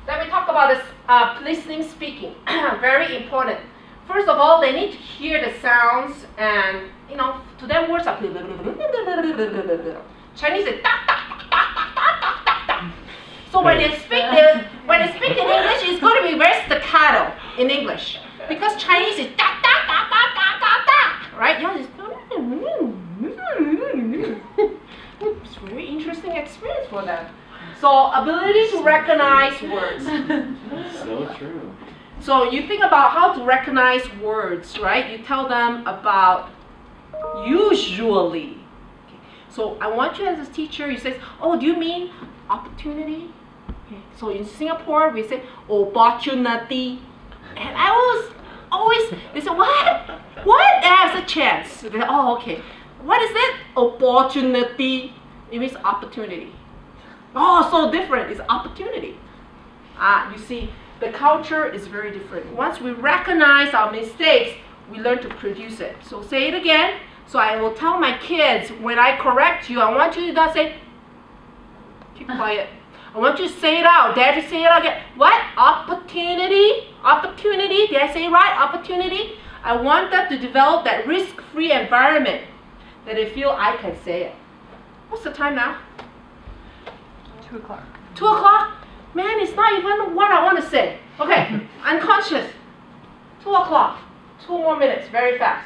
Then we talk about this listening, speaking. Very important. First of all, they need to hear the sounds, and to them words are. Chinese is da da da da da da da. So when they speak in English, it's going to be very staccato in English, because Chinese is da da da da da da da, right? It's a very interesting experience for them. So ability to recognize words. So true. So you think about how to recognize words, right? You tell them about usually. Okay. So I want you as a teacher, you say, oh, do you mean opportunity? Okay. So in Singapore, we say opportunity. And I was always, they say, what? What? There's a chance. They say, oh, okay. What is it? Opportunity. It means opportunity. Oh, so different. It's opportunity. You see, the culture is very different. Once we recognize our mistakes, we learn to produce it. So say it again. So I will tell my kids, when I correct you, I want you to not say, keep quiet. I want you to say it out. Dare to say it out again. What? Opportunity? Opportunity? Did I say it right? Opportunity? I want them to develop that risk-free environment that they feel I can say it. What's the time now? 2 o'clock. 2 o'clock? Man, it's not even what I want to say. Okay, unconscious. 2 o'clock. 2 more minutes, very fast.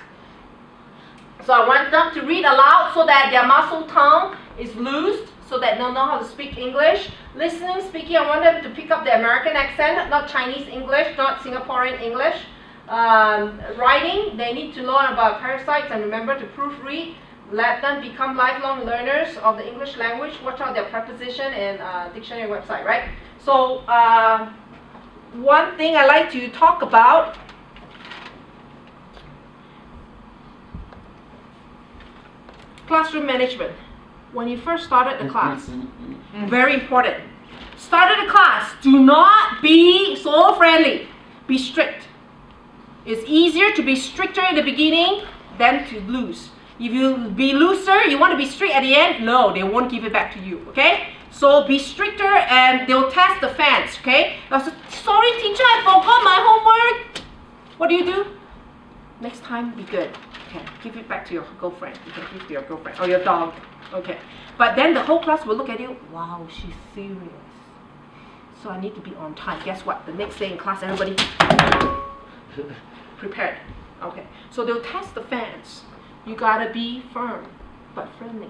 So I want them to read aloud so that their muscle tongue is loosed, so that they'll know how to speak English. Listening, speaking, I want them to pick up the American accent, not Chinese English, not Singaporean English. Writing, they need to learn about parasites and remember to proofread. Let them become lifelong learners of the English language. Watch out their preposition and dictionary website, right? So one thing I like to talk about classroom management. When you first started the class, very important. Started the class, do not be so friendly. Be strict. It's easier to be stricter in the beginning than to loose. If you be looser, you want to be strict at the end, no, they won't give it back to you, okay? So be stricter and they'll test the fans, okay? I said, sorry teacher, I forgot my homework. What do? Next time, be good. Okay, give it back to your girlfriend. You can give it to your girlfriend or your dog, okay? But then the whole class will look at you, wow, she's serious. So I need to be on time. Guess what? The next day in class, everybody prepared, okay? So they'll test the fans. You gotta be firm, but friendly.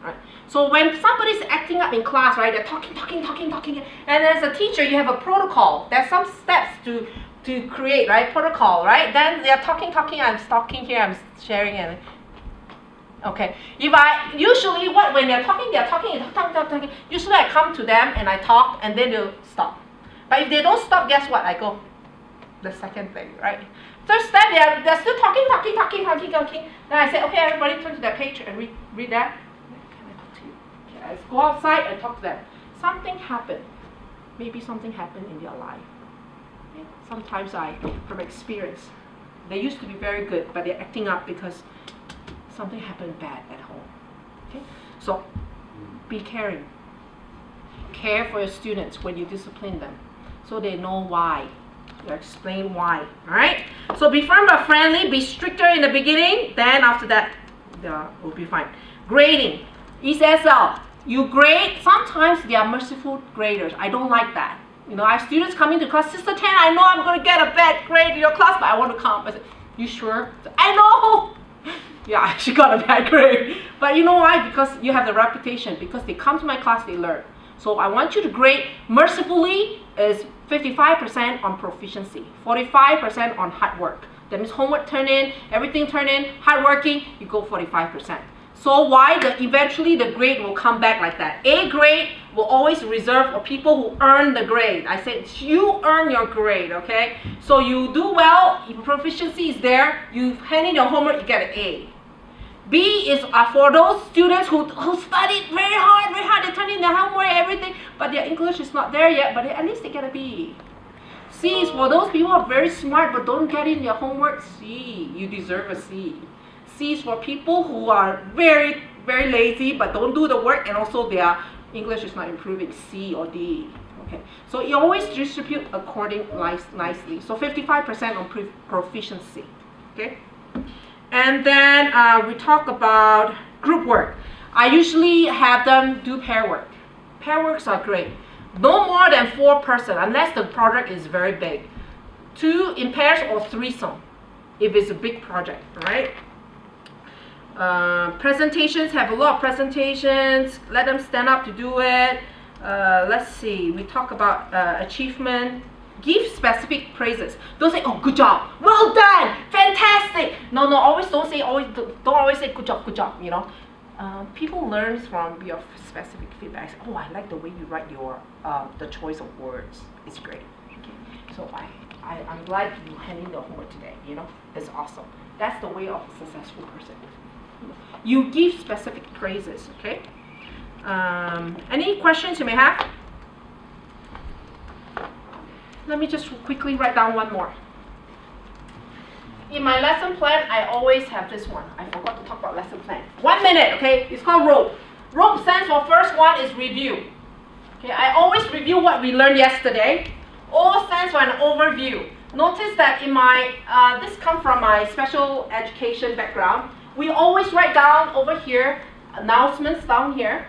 Right? So when somebody's acting up in class, right, they're talking, and as a teacher, you have a protocol. There's some steps to create, right, protocol, right? Then they're talking, I'm talking here, I'm sharing, and okay. If I usually when they're talking, usually I come to them and I talk, and then they'll stop. But if they don't stop, guess what? I go the second thing, right? Third step, they're still talking. Then I say, okay, everybody turn to that page and read that. Can I talk to you? Okay, I go outside and talk to them. Something happened. Maybe something happened in their life. Okay? Sometimes from experience, they used to be very good, but they're acting up because something happened bad at home. Okay? So be caring. Care for your students when you discipline them, so they know why. Explain why. Alright? So be firm but friendly, be stricter in the beginning, then after that we'll be fine. Grading. TESOL. You grade, sometimes they are merciful graders. I don't like that. I have students coming to class, Sister Tan, I know I'm going to get a bad grade in your class, but I want to come. I said, you sure? I said, I know! Yeah, she got a bad grade. But you know why? Because you have the reputation. Because they come to my class, they learn. So I want you to grade mercifully is 55% on proficiency, 45% on hard work. That means homework turn in, everything turn in, hard working, you go 45%. So why? Eventually the grade will come back like that. A grade will always reserve for people who earn the grade. I said you earn your grade, okay? So you do well, if proficiency is there, you hand in your homework, you get an A. B is for those students who studied very hard, they turn in their homework, everything, but their English is not there yet, but at least they get a B. C is for those people who are very smart but don't get in their homework. C, you deserve a C. C is for people who are very, very lazy but don't do the work, and also they are, English is not improving, C or D. Okay, so you always distribute according nicely. So 55% on proficiency. Okay, and then we talk about group work. I usually have them do pair work. Pair works are great. No more than 4 person unless the project is very big. 2 in pairs or threesome if it's a big project, right? Presentations, have a lot of presentations. Let them stand up to do it. Let's see, we talk about achievement. Give specific praises. Don't say, oh, good job, well done, fantastic. No, don't always say good job, you know. People learn from your specific feedbacks. Oh, I like the way you write your the choice of words. It's great. Okay. So I'm glad you handling the homework today, you know. It's awesome. That's the way of a successful person. You give specific praises, okay? Any questions you may have? Let me just quickly write down one more. In my lesson plan, I always have this one. I forgot to talk about lesson plan. 1 minute, okay? It's called ROPE. ROPE stands for first one is review. Okay, I always review what we learned yesterday. O stands for an overview. Notice that in my, this comes from my special education background. We always write down over here, announcements down here,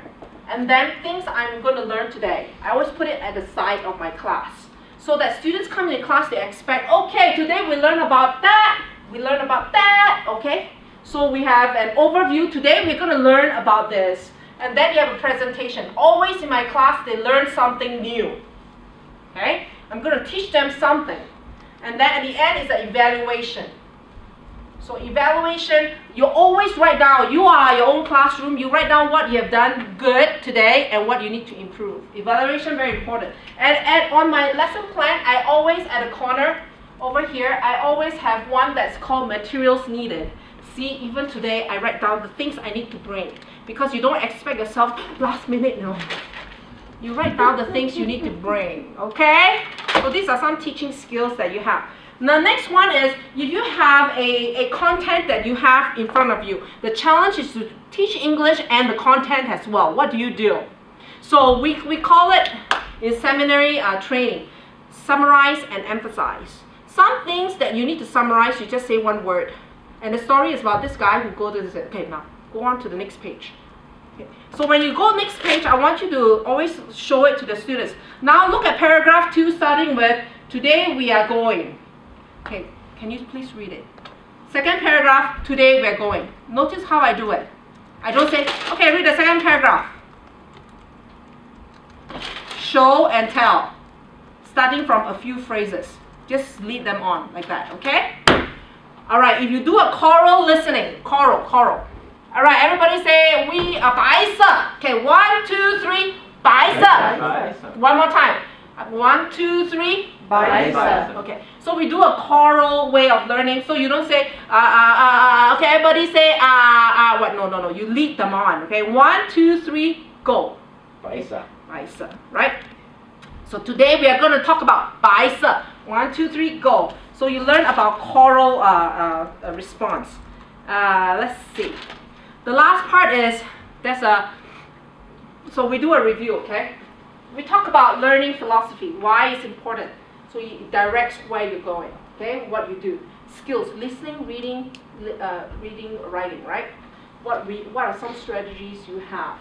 and then things I'm going to learn today. I always put it at the side of my class. So that students come in class, they expect, okay, today we learn about that, we learn about that, okay? So we have an overview. Today we're going to learn about this. And then you have a presentation. Always in my class, they learn something new. Okay? I'm going to teach them something. And then at the end is the evaluation. So evaluation, you always write down, you are your own classroom, you write down what you have done good today and what you need to improve. Evaluation, very important. And on my lesson plan, I always, at the corner over here, I always have one that's called materials needed. See, even today, I write down the things I need to bring. Because you don't expect yourself last minute, no. You write down the things you need to bring, okay? So these are some teaching skills that you have. The next one is, if you have a content that you have in front of you, the challenge is to teach English and the content as well. What do you do? So we call it, in seminary training, summarize and emphasize. Some things that you need to summarize, you just say one word. And the story is about this guy who goes to this, okay, now, go on to the next page. Okay. So when you go next page, I want you to always show it to the students. Now look at paragraph 2, starting with, today we are going. Okay, can you please read it? Second paragraph, today we're going. Notice how I do it. I don't say, okay, read the second paragraph. Show and tell. Starting from a few phrases. Just lead them on like that, okay? Alright, if you do a choral listening, choral. Alright, everybody say, we are 白色. Okay, 1, 2, 3, 白色. One more time. 1, 2, 3, 白色. Okay, so we do a choral way of learning. So you don't say, okay, everybody say, what? No. You lead them on. Okay, 1, 2, 3, go. 白色. 白色, right? So today we are going to talk about 白色. 1, 2, 3, go. So you learn about choral response. Let's see. The last part is, so we do a review, okay? We talk about learning philosophy, why it's important. So it directs where you're going, okay? What you do. Skills, listening, reading, writing, right? What are some strategies you have?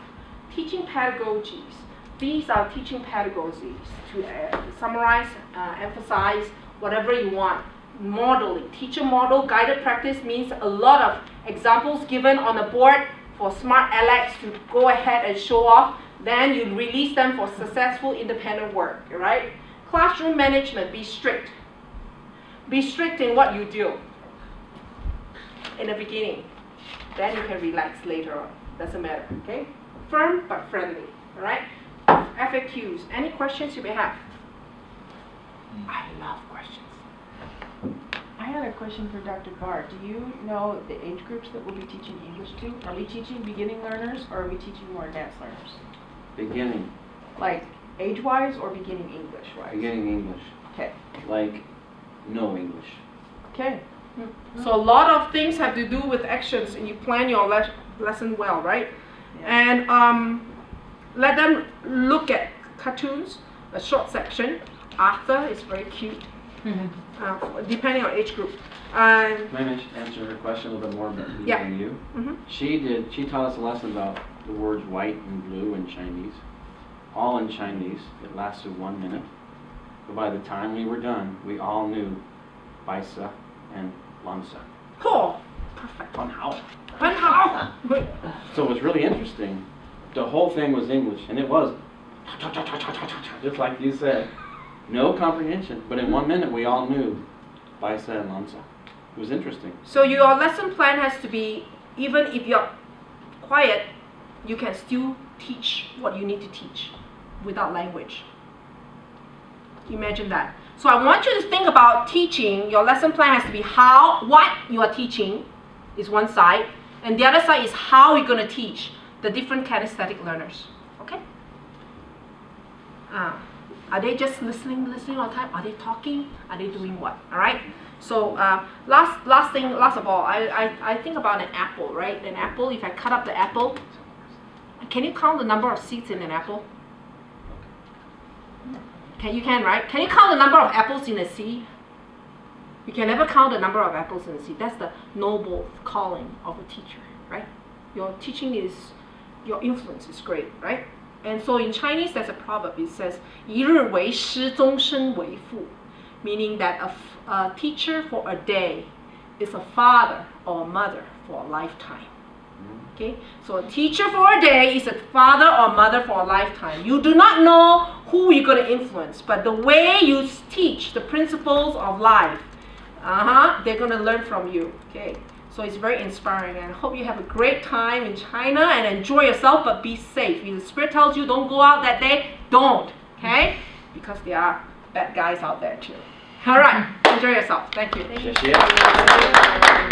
Teaching pedagogies. These are teaching pedagogies to summarize, emphasize, whatever you want. Modeling. Teacher model, guided practice means a lot of examples given on the board for smart Alex to go ahead and show off. Then you release them for successful independent work, right? Classroom management, be strict. Be strict in what you do in the beginning. Then you can relax later on. Doesn't matter, okay? Firm but friendly, all right? FAQs. Any questions you may have? I love questions. I had a question for Dr. Barr. Do you know the age groups that we'll be teaching English to? Are we teaching beginning learners or are we teaching more advanced learners? Beginning. Like age-wise or beginning English-wise? Beginning English. Okay. Like no English. Okay. So a lot of things have to do with actions, and you plan your lesson well, right? Yeah. And let them look at cartoons, a short section. Arthur is very cute, depending on age group. May I answer her question a little bit more Yeah. than you? Mm-hmm. She taught us a lesson about the words white and blue in Chinese. All in Chinese. It lasted 1 minute. But by the time we were done, we all knew Baisa and Lansa. Oh, perfect. 很好. 很好. So it was really interesting. The whole thing was English, and it was just like you said. No comprehension, but in 1 minute we all knew Baisa and Lansa. It was interesting. So your lesson plan has to be, even if you're quiet, you can still teach what you need to teach without language. Imagine that. So I want you to think about teaching. Your lesson plan has to be what you are teaching is one side, and the other side is how you're going to teach the different kinesthetic learners. Okay? Are they just listening all the time? Are they talking? Are they doing what? All right? So last of all, I think about an apple, right? An apple, if I cut up the apple, can you count the number of seeds in an apple? You can, right? Can you count the number of apples in a seed? You can never count the number of apples in a seed. That's the noble calling of a teacher, right? Your teaching your influence is great, right? And so in Chinese, there's a proverb. It says, 一日为师,终身为父, meaning that a teacher for a day is a father or a mother for a lifetime. Okay, so a teacher for a day is a father or mother for a lifetime. You do not know who you're going to influence, but the way you teach the principles of life, they're going to learn from you. Okay, so it's very inspiring, and I hope you have a great time in China and enjoy yourself, but be safe. If the Spirit tells you don't go out that day, don't. Okay, because there are bad guys out there too. All right, enjoy yourself. Thank you. 谢谢。